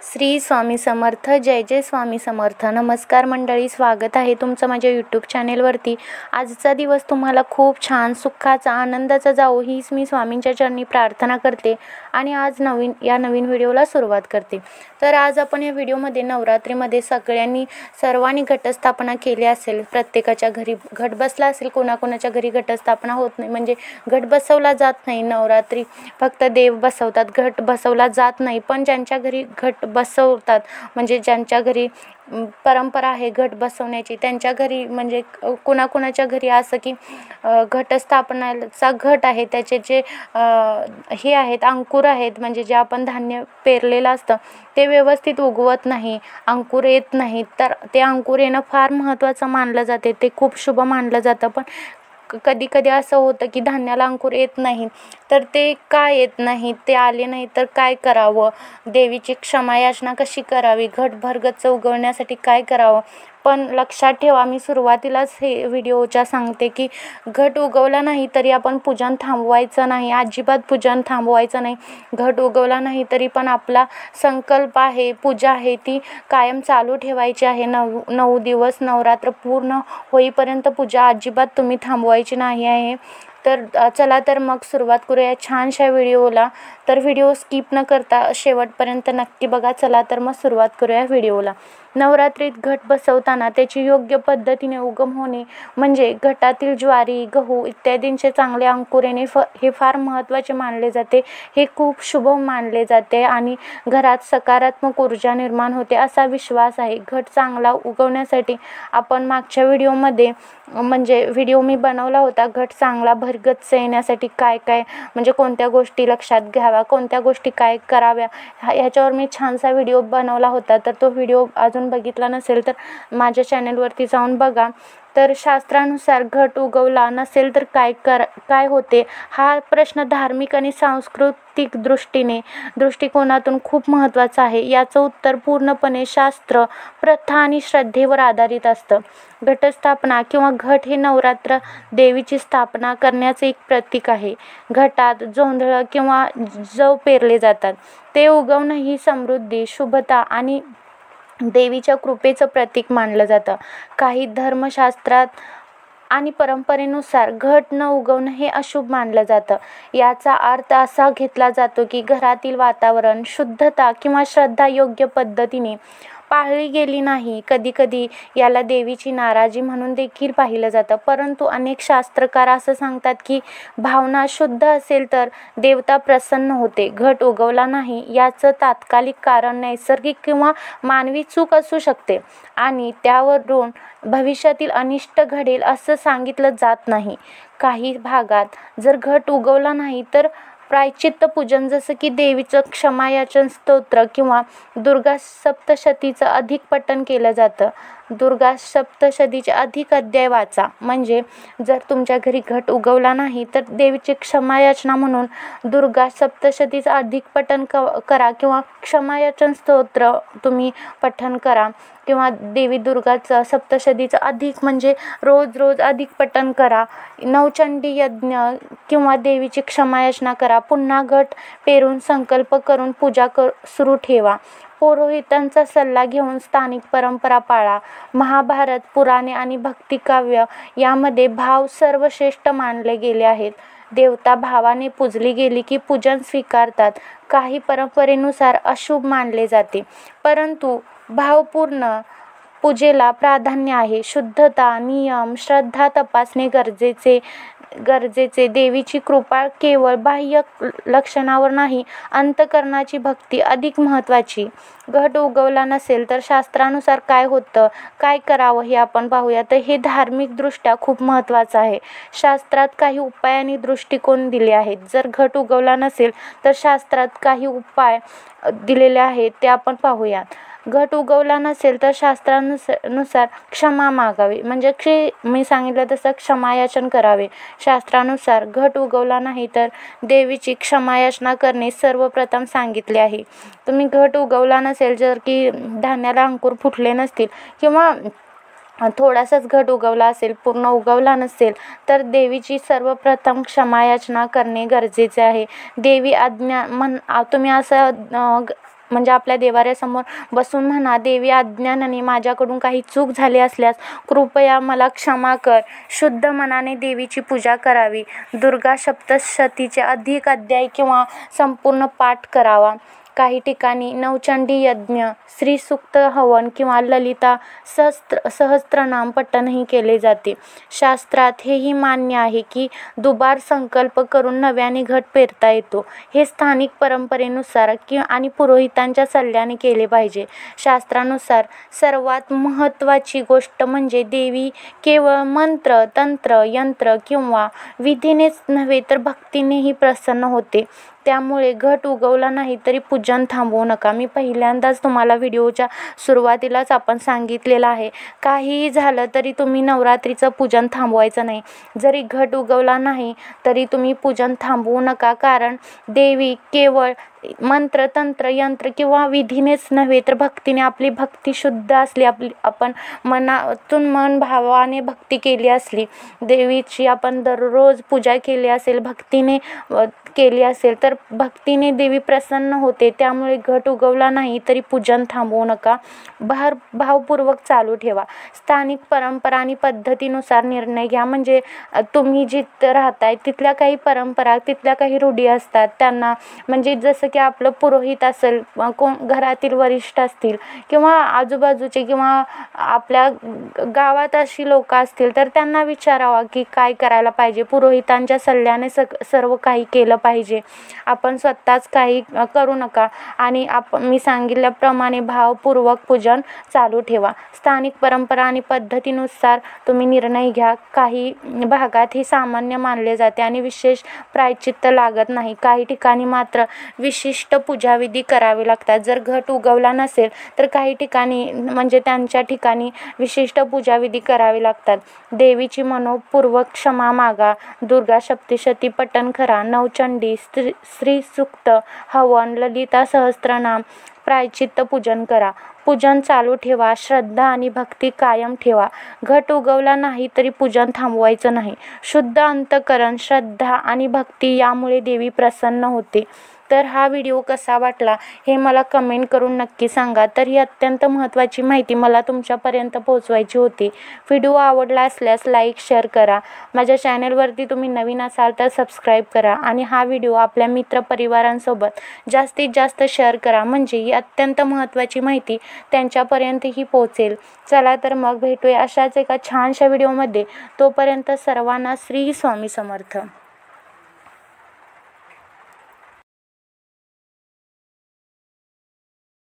श्री स्वामी समर्थ. जय जय स्वामी समर्थ. नमस्कार मंडळी, स्वागत आहे तुमचं माझ्या यूट्यूब चॅनेलवरती. आजचा दिवस तुम्हाला खूप छान, सुखाचा, आनंदाचा जाओ हीच मी स्वामींच्या चरणी प्रार्थना करते आणि आज नवीन व्हिडिओला सुरुवात करते. तर आज आपण या व्हिडिओमध्ये नवरात्रीमध्ये सर्वांनी घटस्थापना केली असेल. प्रत्येकाच्या घरी घट बसला असेल, कोणाकोणाच्या घरी घटस्थापना होत नाही, म्हणजे घट बसवला जात नाही. नवरात्री फक्त देव बसवतात, घट बसवला जात नाही. पण ज्यांच्या घरी घट बसवतात, म्हणजे ज्यांच्या घरी परंपरा आहे घट बसवण्याची, त्यांच्या घरी म्हणजे कुणाकुणाच्या घरी असं की घटस्थापनाचा घट आहे, त्याचे जे हे आहेत अंकुर आहेत, म्हणजे जे आपण धान्य पेरलेलं असतं ते व्यवस्थित उगवत नाही, अंकुर येत नाही. तर ते अंकुर येणं फार महत्त्वाचं मानलं जाते, ते खूप शुभ मानलं जातं. पण कधी कधी असं होतं की धान्याला अंकुर येत नाही. तर ते का येत नाही, ते आले नाही तर काय करावं, देवीची क्षमायाचना कशी करावी, घट भरगच्च उगवण्यासाठी काय करावं. पण लक्षात ठेवा, मी सुरुवातीलाच हे व्हिडिओच्या सांगते की घट उगवला नाही तरी आपण पूजन थांबवायचं नाही, अजिबात पूजन थांबवायचं नाही. घट उगवला नाही तरी पण आपला संकल्प आहे, पूजा आहे, ती कायम चालू ठेवायची आहे. 9 दिवस नवरात्र पूर्ण होईपर्यंत पूजा अजिबात तुम्ही थांबवायची नाही आहे. तर चला तर मग सुरुवात करूया छानशा व्हिडिओला. तर व्हिडिओ स्किप न करता शेवटपर्यंत नक्की बघा. चला तर मग सुरुवात करूया व्हिडिओला. नवरात्रीत घट बसवताना त्याची योग्य पद्धतीने उगम होणे, म्हणजे घटातील ज्वारी, गहू इत्यादींचे चांगले अंकुर येणे हे फार महत्त्वाचे मानले जाते. हे खूप शुभ मानले जाते आणि घरात सकारात्मक ऊर्जा निर्माण होते असा विश्वास आहे. घट चांगला उगवण्यासाठी आपण मागच्या व्हिडिओमध्ये व्हिडिओ मी बनवला होता, घट चांगला भरगच्च येण्यासाठी काय काय म्हणजे कोणत्या गोष्टी लक्षात घ्याव्या, कोणत्या गोष्टी काय कराव्या, ह्याच्यावर मी छानसा व्हिडिओ बनवला होता. तर तो व्हिडिओ अजून बघितला नसेल तर माझ्या चॅनलवरती जाऊन बघा. तर शास्त्रानुसार घट उगवला नसेल तर काय होते, हा प्रश्न धार्मिक आणि सांस्कृतिक दृष्टिकोनातून खूप महत्त्वाचा आहे. याचं उत्तर पूर्णपणे शास्त्र, प्रथा आणि श्रद्धेवर आधारित असतं. घटस्थापना किंवा घट हे नवरात्र देवीची स्थापना करण्याचे एक प्रतीक आहे. घटात जोंधळ किंवा जव पेरले जातात. ते उगवणं ही समृद्धी, शुभता आणि देवीच्या कृपेचं प्रतीक मानलं जातं. काही धर्मशास्त्रात आणि परंपरेनुसार घट न उगवणं हे अशुभ मानलं जातं. याचा अर्थ असा घेतला जातो की घरातील वातावरण, शुद्धता किंवा श्रद्धा योग्य पद्धतीने पाळली गेली नाही. कधीकधी याला देवीची नाराजी म्हणून देखील पाहिलं जातं. परंतु अनेक शास्त्रकार असं सांगतात की भावना शुद्ध असेल तर देवता प्रसन्न होते. घट उगवला नाही याचं तात्कालिक कारण नैसर्गिक किंवा मानवी चूक असू शकते आणि त्यावरून भविष्यातील अनिष्ट घडेल असं सांगितलं जात नाही. काही भागात जर घट उगवला नाही तर प्रायश्चित्त पूजन, जसं की देवीचं क्षमायाचन स्तोत्र किंवा दुर्गा सप्तशतीचं अधिक पठण केलं जातं. दुर्गा सप्तशतीचे अधिक अध्याय वाचा. म्हणजे जर तुमच्या घरी घट उगवला नाही तर देवीची क्षमायाचना म्हणून दुर्गा सप्तशतीचं अधिक पठण करा किंवा क्षमायाचन स्तोत्र तुम्ही पठण करा किंवा देवी दुर्गाचं सप्तशतीचं अधिक म्हणजे रोज अधिक पठण करा. नवचंडी यज्ञ किंवा देवीची क्षमायाचना करा. पुन्हा घट पेरून संकल्प करून पूजा सुरू ठेवा. पुरोहितांचा सल्ला घेऊन स्थानिक परंपरा पाळा. महाभारत, पुराणे आणि भक्तिकाव्य यामध्ये भाव सर्वश्रेष्ठ मानले गेले आहेत. देवता भावाने पूजली गेली की पूजन स्वीकारतात. काही परंपरेनुसार अशुभ मानले जाते, परंतु भावपूर्ण पूजेला प्राधान्य आहे. शुद्धता, नियम, श्रद्धा तपासणे गरजेचे. देवीची कृपा केवळ बाह्य लक्षणावर नाही, अंतःकरणाची भक्ती अधिक महत्त्वाची. घट उगवला नसेल तर शास्त्रानुसार काय होतं, काय करावं हे आपण पाहूया. तर हे धार्मिकदृष्ट्या खूप महत्त्वाचं आहे. शास्त्रात काही उपाय आणि दृष्टिकोन दिले आहेत. जर घट उगवला नसेल तर शास्त्रात काही उपाय दिलेले आहेत, ते आपण पाहूयात. घट उगवला नसेल तर शास्त्रानुसार क्षमा मागावी, म्हणजे मी सांगितलं तसं क्षमायाचन करावे. शास्त्रानुसार घट उगवला नाही तर देवीची क्षमायाचना करणे सर्वप्रथम सांगितले आहे. तुम्ही घट उगवला नसेल, जर की धान्याला अंकुर फुटले नसतील किंवा थोडासाच घट उगवला असेल, पूर्ण उगवला नसेल, तर देवीची सर्वप्रथम क्षमायाचना करणे गरजेचे आहे. देवी तुम्ही असं म्हणजे आपल्या देवाऱ्यासमोर बसून म्हणा, देवी अज्ञानाने माझ्याकडून काही चूक झाली असल्यास कृपया मला क्षमा कर. शुद्ध मनाने देवीची पूजा करावी. दुर्गा सप्तशतीचे अधिक अध्याय किंवा संपूर्ण पाठ करावा. काही ठिकाणी नवचंडी यज्ञ, श्रीसूक्त हवन किंवा ललिता सहस्त्रनाम पठणही केले जाते. शास्त्रात हेही मान्य आहे की दुबार संकल्प करून नव्याने घट पेरता येतो. हे स्थानिक परंपरेनुसार आणि पुरोहितांच्या सल्ल्याने केले पाहिजे. शास्त्रानुसार सर्वात महत्त्वाची गोष्ट म्हणजे देवी केवळ मंत्र, तंत्र, यंत्र किंवा विधीनेच नव्हे तर भक्तीनेही प्रसन्न होते. त्यामुळे घट उगवला नाही तरी पूजन थांबवू नका. मी पहिल्यांदाच तुम्हाला व्हिडिओच्या सुरुवातीलाच आपण सांगितलेलं आहे, काहीही झालं तरी तुम्ही नवरात्रीचं पूजन थांबवायचं नाही. जरी घट उगवला नाही तरी तुम्ही पूजन थांबवू नका, कारण देवी केवळ मंत्र, तंत्र, यंत्र किंवा विधीनेच नव्हे तर भक्तीने, आपली भक्ती शुद्ध असली, आपण मनातून मन भावाने भक्ती केली असली, देवीची आपण दररोज पूजा केली असेल, भक्तीने केली असेल तर भक्तीने देवी प्रसन्न होते. त्यामुळे घट उगवला नाही तरी पूजन थांबवू नका. भावपूर्वक चालू ठेवा. स्थानिक परंपरा आणि पद्धतीनुसार निर्णय घ्या. म्हणजे तुम्ही जिथं राहताय तिथल्या काही परंपरा, तिथल्या काही रूढी असतात, त्यांना म्हणजे जसं की आपलं पुरोहित असेल, कोण घरातील वरिष्ठ असतील किंवा आजूबाजूचे किंवा आपल्या गावात अशी लोक असतील तर त्यांना विचारावा की काय करायला पाहिजे. पुरोहितांच्या सल्ल्याने सर्व काही केलं पाहिजे. आपण स्वतःच काही करू नका आणि मी सांगितल्याप्रमाणे भावपूर्वक पूजन चालू ठेवा. स्थानिक परंपरा आणि पद्धतीनुसार तुम्ही निर्णय घ्या. काही भागात हे सामान्य मानले जाते आणि विशेष प्रायश्चित्त लागत नाही. काही ठिकाणी मात्र विशिष्ट पूजाविधी करावे लागतात. जर घट उगवला नसेल तर काही ठिकाणी म्हणजे त्यांच्या ठिकाणी विशिष्ट पूजाविधी करावे लागतात. देवीची मनोपूर्वक क्षमा मागा. दुर्गा सप्तशती पठण करा. नवचंडी, श्रीसूक्त हवन, ललिता सहस्त्रनाम, प्रायश्चित्त पूजन करा. पूजन चालू ठेवा. श्रद्धा आणि भक्ती कायम ठेवा. घट उगवला नाही तरी पूजन थांबवायचं नाही. शुद्ध अंतःकरण, श्रद्धा आणि भक्ती यामुळे देवी प्रसन्न होते. तर हा व्हिडिओ कसा वाटला हे मला कमेंट करून नक्की सांगा. तर ही अत्यंत महत्त्वाची माहिती मला तुमच्यापर्यंत पोहोचवायची होती. व्हिडिओ आवडला असल्यास लाईक, शेअर करा. माझ्या चॅनलवरती तुम्ही नवीन असाल तर सबस्क्राईब करा आणि हा व्हिडिओ आपल्या मित्रपरिवारांसोबत जास्तीत जास्त शेअर करा, म्हणजे ही अत्यंत महत्त्वाची माहिती त्यांच्यापर्यंतही पोहोचेल. चला तर मग भेटूया अशाच एका छानशा व्हिडिओमध्ये. तोपर्यंत सर्वांना श्री स्वामी समर्थ.